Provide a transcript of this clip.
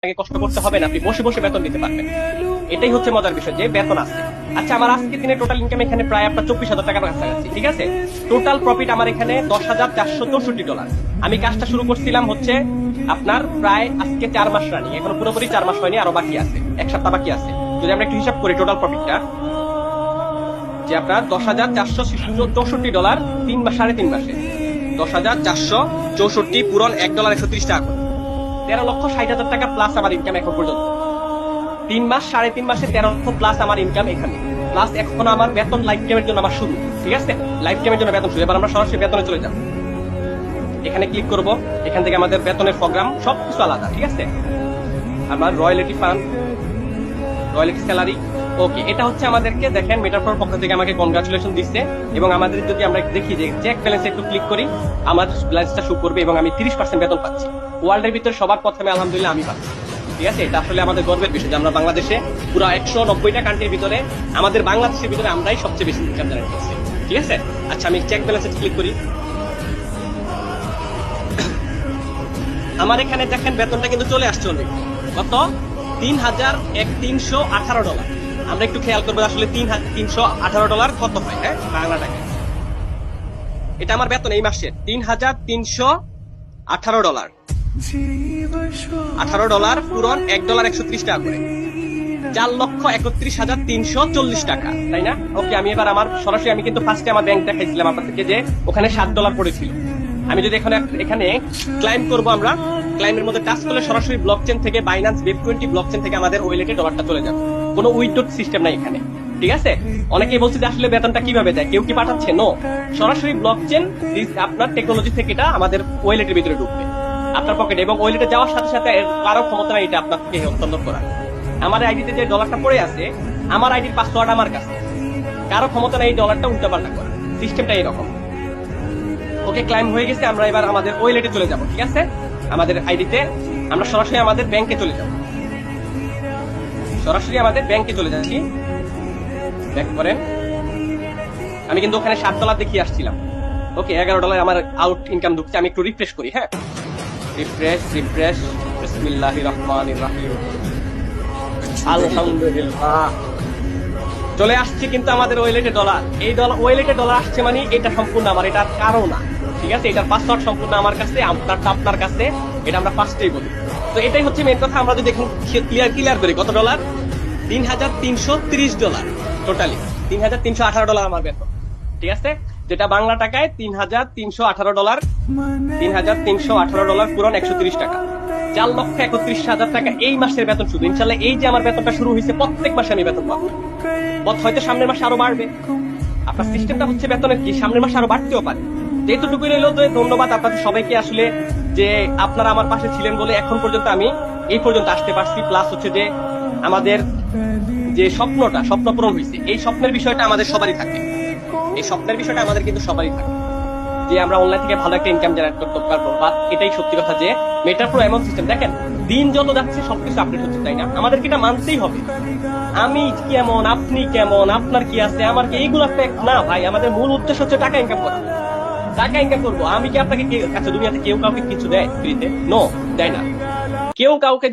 আপনাকে কষ্ট করতে হবে না, আপনি বসে বসে বেতন দিতে পারবেন। এটাই হচ্ছে মজার বিষয় যে বেতন আছে। আচ্ছা, আমার আজকে দিনে টোটাল ইনকাম এখানে প্রায় আপনার 24,000 টাকার কাছাকাছি, ঠিক আছে। টোটাল প্রফিট আমার এখানে $10,464। আমি কাজটা শুরু করছিলাম হচ্ছে আপনার প্রায় আজকে 4 মাস রানিং, এখনো পুরোপুরি 4 মাস হয়নি, আরো বাকি আছে, 1 সপ্তাহ বাকি আছে। যদি আমরা একটু হিসাব করি টোটাল প্রফিটটা, যে আপনার $10,464 3 মাসে 10,464 পূরণ $1.130 করে 13,60,000 টাকা প্লাস আমার ইনকাম এখন পর্যন্ত। 3 মাস 3.5 মাসে 13 লক্ষ প্লাস আমার ইনকাম এখানে, প্লাস এখন আমার বেতন লাইফ টাইমের জন্য আমার শুরু, ঠিক আছে। লাইফ টাইমের জন্য বেতন শুরু। এবার আমরা সরাসরি বেতনে চলে যাব। এখানে ক্লিক করব, এখান থেকে আমাদের বেতনের প্রোগ্রাম সবকিছু আলাদা, ঠিক আছে। আমার রয়্যালিটি ফান্ড, রয়্যালিটি স্যালারি, ওকে। এটা হচ্ছে আমাদেরকে দেখেন মেটাফোর পক্ষ থেকে আমাকে কনগ্রাচুলেশন দিচ্ছে, এবং আমাদের যদি আমরা দেখি যে চেক ব্যালেন্সে একটু ক্লিক করি, আমার ব্যালেন্সটা শো করবে এবং আমি 30% বেতন পাচ্ছি। ওয়ার্ল্ডের ভিতরে সবার প্রথমে আলহামদুলিল্লাহ আমি পাচ্ছি, ঠিক আছে। এটা আসলে আমাদের গর্বের বিষয় যে আমরা বাংলাদেশে পুরো 190টা কান্ট্রির ভিতরে আমাদের বাংলাদেশের ভিতরে আমরাই সবচেয়ে বেশি ইনকাম জেনারেট করছি, ঠিক আছে। আচ্ছা, আমি চেক ব্যালেন্সে ক্লিক করি। আমার এখানে দেখেন বেতনটা কিন্তু চলে আসছে অলরেডি। কত? $3,318। আমরা একটু খেয়াল করবো আসলে $3,318 কত হয়, হ্যাঁ, বাংলা টাকা। এটা আমার বেতন এই মাসের $3,318। $18 পূরণ $1.130 করে, 4,31,340 টাকা, তাই না? ওকে, আমি এবার আমার সরাসরি আমি কিন্তু ফার্স্টে আমার ব্যাংক দেখাইছিলাম আপনাদেরকে যে ওখানে $7 পড়েছিল। আমি যদি এখানে ক্লাইম করব, আমরা ক্লাইমের মধ্যে টাচ করলে সরাসরি ব্লকচেন থেকে বাইন্যান্স ওয়েব20 ব্লকচেন থেকে আমাদের ওয়ালেটে ডলারটা চলে যাবে। কোনো উইথড্র সিস্টেম নাই এখানে, ঠিক আছে। অনেকেই বলছে যে আসলে বেতনটা কিভাবে দেয়, কেউ কি পাঠাচ্ছে? নো, সরাসরি ব্লকচেন আপনার টেকনোলজি থেকে এটা আমাদের ওয়ালেটের ভিতরে ঢুকবে আপনার পকেটে, এবং ওয়ালেটে যাওয়ার সাথে সাথে কারো ক্ষমতা নাই এটা আপনার থেকে হস্তান্তর করা। আমার আইডিতে যে ডলারটা পড়ে আছে, আমার আইডির পাসওয়ার্ড আমার কাছে, কারো ক্ষমতা নাই এই ডলারটা উল্টাপাল্টা করা। সিস্টেমটা এরকম। ওকে, ক্লাইম হয়ে গেছে। আমরা এবার আমাদের ওয়ালেটে চলে যাব, ঠিক আছে। আমাদের আইডিতে আমরা সরাসরি আমাদের ব্যাংকে চলে যাব, সরাসরি আমাদের ব্যাংকে চলে যাচ্ছি। ব্যাক করেন। আমি কিন্তু ওখানে $7 দেখিয়ে আসছিলাম। ওকে, $11 আমার আউট ইনকাম ঢুকছে। আমি একটু রিফ্রেশ করি, হ্যাঁ, রিফ্রেশ। বিসমিল্লাহির রহমানির রহিম। আলহামদুলিল্লাহ, চলে আসছে কিন্তু আমাদের ওয়ালেটে ডলার। এই ওয়ালেটে ডলার আসছে মানে এটা সম্পূর্ণ আমার, এটা কারো না, ঠিক আছে। এটার পাসওয়ার্ড সম্পূর্ণ আমার কাছে, আপনারটা আপনার কাছে, এটা আমরা ফার্স্টেই বলি। তো এটাই হচ্ছে মেন কথা। আমরা যদি দেখুন ক্লিয়ার করি, কত ডলার? $3,330 টোটালি। $3,318 আমার বেতন, ঠিক আছে। যেটা বাংলা টাকায় $3,318, $3,318 পূরণ $130 টাকা, 4,31,000 টাকা এই মাসের বেতন শুধু। ইনশাল্লাহ এই যে আমার বেতনটা শুরু হয়েছে, প্রত্যেক মাসে আমি বেতন পাবো। হয়তো সামনের মাসে আরো বাড়বে। আপনার সিস্টেমটা হচ্ছে বেতনের কি সামনের মাসে আরো বাড়তেও পারে। যেহেতুটুকু রইল, যে ধন্যবাদ আপনাদের সবাইকে আসলে যে আপনারা আমার পাশে ছিলেন বলে এখন পর্যন্ত আমি এই পর্যন্ত আসতে পারছি। প্লাস হচ্ছে যে আমাদের যে স্বপ্ন পূরণ হয়েছে, এই স্বপ্নের বিষয়টা আমাদের সবারই থাকে। এই স্বপ্নের বিষয়টা আমাদের কিন্তু সবারই থাকে যে আমরা অনলাইন থেকে ভালো একটা ইনকাম জেনারেট করতে পারবো। বা এটাই সত্যি কথা যে মেটাপ্রো এমন সিস্টেম, দেখেন দিন যত যাচ্ছে সবকিছু আপডেট হচ্ছে, তাই না? আমাদেরকে এটা মানতেই হবে। আমি কেমন, আপনি কেমন, আপনার কি আছে, আমার কি, এইগুলো না ভাই। আমাদের মূল উদ্দেশ্য হচ্ছে টাকা ইনকাম করা। টাকা ইনকাম করবো। আমি কি আপনাকে, আচ্ছা দুনিয়াতে কেউ কাউকে কিছু দেয় ফ্রিতে? নো, দেয় না। কেউ কাউকে